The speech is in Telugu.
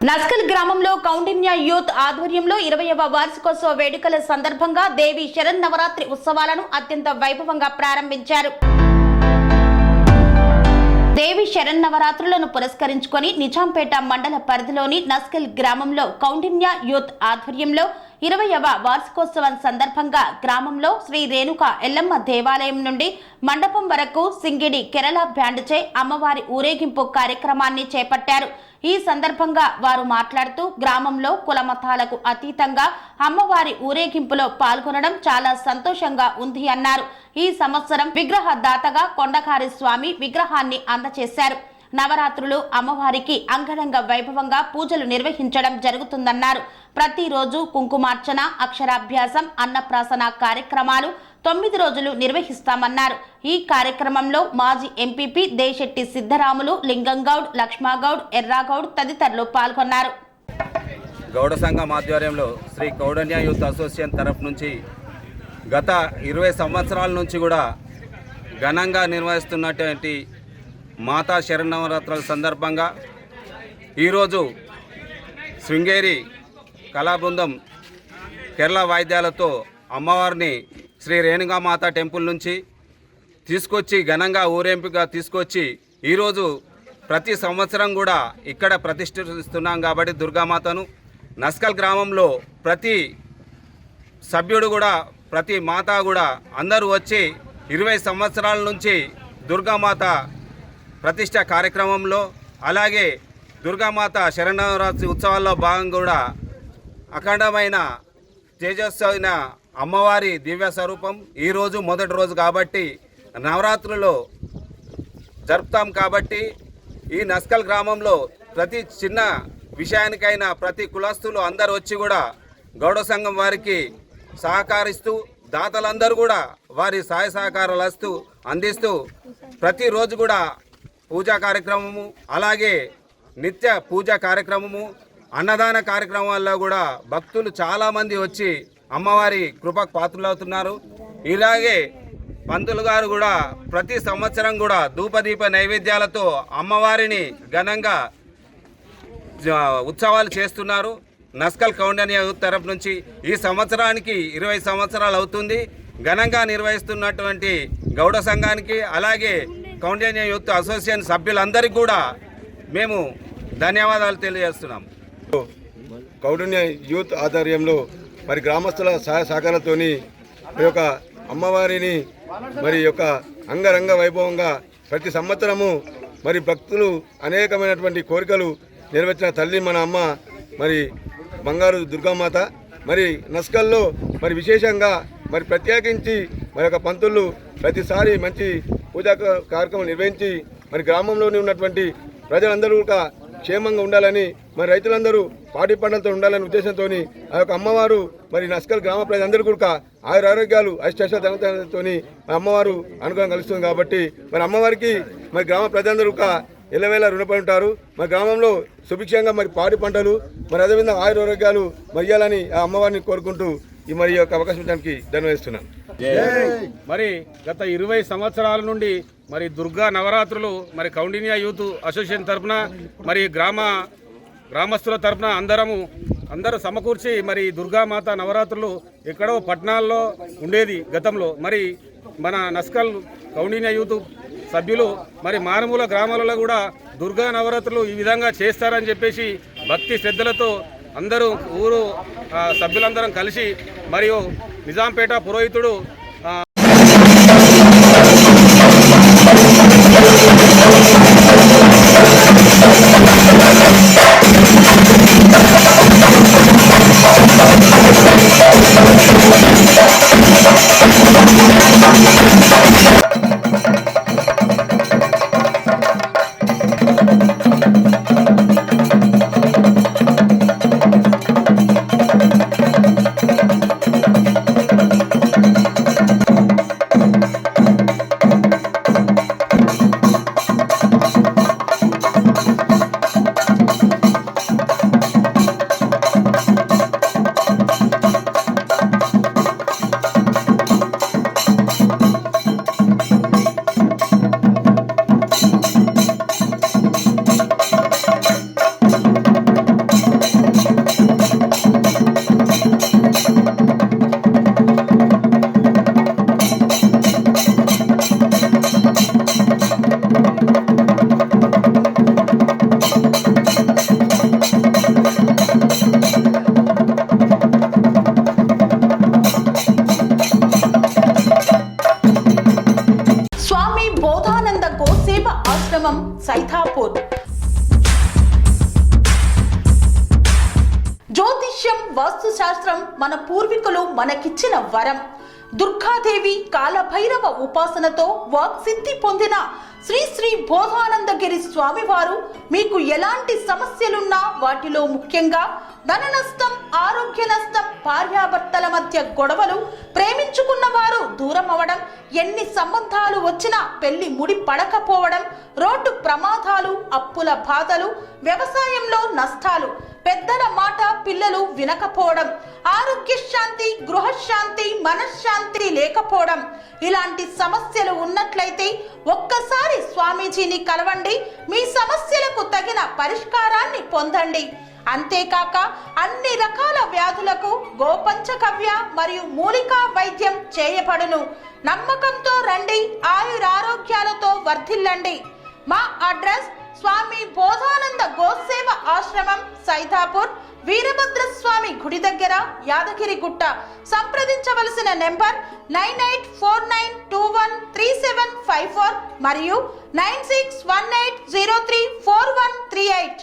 నస్కల్ గ్రామంలో కౌండిన్య యూత్ ఆధ్వర్యంలో 20వ వార్షికోత్సవ వేడుకల సందర్భంగా దేవి శరన్నవరాత్రి ఉత్సవాలను అత్యంత వైభవంగా ప్రారంభించారు. దేవి శరన్నవరాత్రులను పురస్కరించుకొని నిజాంపేట మండల పరిధిలోని నస్కల్ గ్రామంలో కౌండిన్య యూత్ ఆధ్వర్యంలో 20వ వార్షికోత్సవం సందర్భంగా గ్రామంలో శ్రీ రేణుక ఎల్లమ్మ దేవాలయం నుండి మండపం వరకు సింగిడి కేరళ బ్యాండ్చే అమ్మవారి ఊరేగింపు కార్యక్రమాన్ని చేపట్టారు. ఈ సందర్భంగా వారు మాట్లాడుతూ గ్రామంలో కులమతాలకు అతీతంగా అమ్మవారి ఊరేగింపులో పాల్గొనడం చాలా సంతోషంగా ఉంది అన్నారు. ఈ సంవత్సరం విగ్రహ దాతగా కొండకారి స్వామి విగ్రహాన్ని అందజేశారు. నవరాత్రులు అమ్మవారికి అంగరంగ వైభవంగా పూజలు నిర్వహించడం జరుగుతుందన్నారు. ప్రతిరోజు కుంకుమార్చన, అక్షరాభ్యాసం, అన్నప్రాసన కార్యక్రమాలు 9 రోజులు నిర్వహిస్తామన్నారు. ఈ కార్యక్రమంలో మాజీ ఎంపీపీ దేశెట్టి సిద్ధరాములు, లింగంగౌడ్, లక్ష్మగౌడ్, ఎర్రాగౌడ్ తదితరులు పాల్గొన్నారు. గౌడ సంఘం ఆధ్వర్యంలో శ్రీ కౌండిన్య యూత్ అసోసియేషన్ తరఫు నుంచి గత 20 సంవత్సరాల నుంచి కూడా ఘనంగా నిర్వహిస్తున్నటువంటి మాతా శరన్నవరాత్రుల సందర్భంగా ఈరోజు శృంగేరి కళాబృందం కేరళ వాయిద్యాలతో అమ్మవారిని శ్రీ రేణుకామాత టెంపుల్ నుంచి తీసుకొచ్చి ఘనంగా ఊరేంపుగా తీసుకొచ్చి ఈరోజు ప్రతి సంవత్సరం కూడా ఇక్కడ ప్రతిష్ఠిస్తున్నాం. కాబట్టి దుర్గామాతను నస్కల్ గ్రామంలో ప్రతి సభ్యుడు కూడా ప్రతి మాత కూడా అందరూ వచ్చి 20 సంవత్సరాల నుంచి దుర్గామాత ప్రతిష్ట కార్యక్రమంలో అలాగే దుర్గామాత శరన్నవరాత్రి ఉత్సవాల్లో భాగంగా కూడా అఖండమైన తేజస్వైన అమ్మవారి దివ్య స్వరూపం ఈరోజు మొదటి రోజు కాబట్టి నవరాత్రులు జరుపుతాం. కాబట్టి ఈ నస్కల్ గ్రామంలో ప్రతి చిన్న విషయానికైనా ప్రతి కులస్తులు అందరూ వచ్చి కూడా గౌడ సంఘం వారికి సహకరిస్తూ దాతలందరూ కూడా వారి సహాయ సహకారాలు అందిస్తూ ప్రతిరోజు కూడా పూజా కార్యక్రమము అలాగే నిత్య పూజా కార్యక్రమము అన్నదాన కార్యక్రమాల్లో కూడా భక్తులు చాలామంది వచ్చి అమ్మవారి కృపకు పాత్రులవుతున్నారు. ఇలాగే పంతులు గారు కూడా ప్రతి సంవత్సరం కూడా ధూపదీప నైవేద్యాలతో అమ్మవారిని ఘనంగా ఉత్సవాలు చేస్తున్నారు. నస్కల్ కౌండిన్య యూత్ తరఫు నుంచి ఈ సంవత్సరానికి 20 సంవత్సరాలు అవుతుంది. ఘనంగా నిర్వహిస్తున్నటువంటి గౌడ సంఘానికి అలాగే కౌండిన్య యూత్ అసోసియేషన్ సభ్యులందరికీ కూడా మేము ధన్యవాదాలు తెలియజేస్తున్నాం. కౌండిన్య యూత్ ఆధ్వర్యంలో మరి గ్రామస్తుల సహాయ సహకారాలతోని మరి యొక్క అమ్మవారిని మరి యొక్క అంగరంగ వైభవంగా ప్రతి సంవత్సరము మరి భక్తులు అనేకమైనటువంటి కోరికలు నెరవేర్చిన తల్లి మన అమ్మ మరి బంగారు దుర్గామాత. మరి నస్కల్లో మరి విశేషంగా మరి ప్రత్యేకించి మరి యొక్క పంతులు ప్రతిసారి మంచి పూజా కార్యక్రమం నిర్వహించి మరి గ్రామంలోని ఉన్నటువంటి ప్రజలందరూ కూడా క్షేమంగా ఉండాలని మరి రైతులందరూ పాడి పంటలతో ఉండాలనే ఉద్దేశంతో ఆ యొక్క అమ్మవారు మరి నస్కల్ గ్రామ ప్రజలందరూ కూడా ఆరోగ్యాలు అష్టైశ్వర్యాలతో అమ్మవారు అనుగ్రహం కలుస్తుంది. కాబట్టి మరి అమ్మవారికి మరి గ్రామ ప్రజలందరూ కూడా ఎల్లవేళ రుణపడి ఉంటారు. మరి గ్రామంలో సుభిక్షంగా మరి పాడి పంటలు మరి అదేవిధంగా ఆరోగ్యాలు మరి ఇవ్వాలని ఆ అమ్మవారిని కోరుకుంటూ ఈ మరి యొక్క అవకాశం ఇవ్వడానికి ధన్యవాదిస్తున్నాను. మరి గత 20 సంవత్సరాల నుండి మరి దుర్గా నవరాత్రులు మరి కౌండిన్య యూత్ అసోసియేషన్ తరఫున మరి గ్రామస్తుల తరఫున అందరూ సమకూర్చి మరి దుర్గామాత నవరాత్రులు ఎక్కడో పట్టణాల్లో ఉండేది గతంలో. మరి మన నస్కల్ కౌండిన్య యూత్ సభ్యులు మరి మారుమూల గ్రామాలలో కూడా దుర్గా నవరాత్రులు ఈ విధంగా చేస్తారని చెప్పేసి భక్తి శ్రద్ధలతో అందరూ ఊరు సభ్యులందరం కలిసి మరియు నిజాంపేట పురోహితుడు వాస్తు శాస్త్రం మన పూర్వీకులు మనకిచ్చిన వరం. దుర్గాదేవి కాలభైరవ ఉపాసనతో వాక్సిద్ధి పొందిన శ్రీ శ్రీ బోధానందగిరి స్వామివారు మీకు ఎలాంటి సమస్యలున్నా, వాటిలో ముఖ్యంగా ధన నష్టం, ఆరోగ్య నష్టం, భార్యాభర్తల మధ్య గొడవలు, ప్రేమించుకున్న వారు దూరం అవడం, ఎన్ని సంబంధాలు వచ్చినా పెళ్లి ముడి పడకపోవడం, రోడ్డు ప్రమాదాలు, అప్పుల బాధలు, వ్యవసాయంలో నష్టాలు, పెద్దల మాట పిల్లలు వినకపోవడం, ఆరోగ్య శాంతి, గృహశాంతి, మనశ్శాంతి లేకపోవడం, ఇలాంటి సమస్యలు ఉన్నట్లయితే ఒక్కసారి స్వామీజీని కలవండి. మీ సమస్యలకు తగిన పరిష్కారాన్ని పొందండి. అంతేకాక అన్ని రకాల వ్యాధులకు గోపంచకవ్య మరియు మూలికా వైద్యం చేయబడును. నమ్మకంతో రండి, ఆయురారోగ్యాలతో వర్ధిల్లండి. మా అడ్రస్ స్వామి బోధానంద గోసేవ ఆశ్రమం, సైదాపూర్, వీరభద్రస్వామి గుడి దగ్గర, యాదగిరిగుట్ట. సంప్రదించవలసిన నెంబర్ 9849213754 మరియు 9618034138.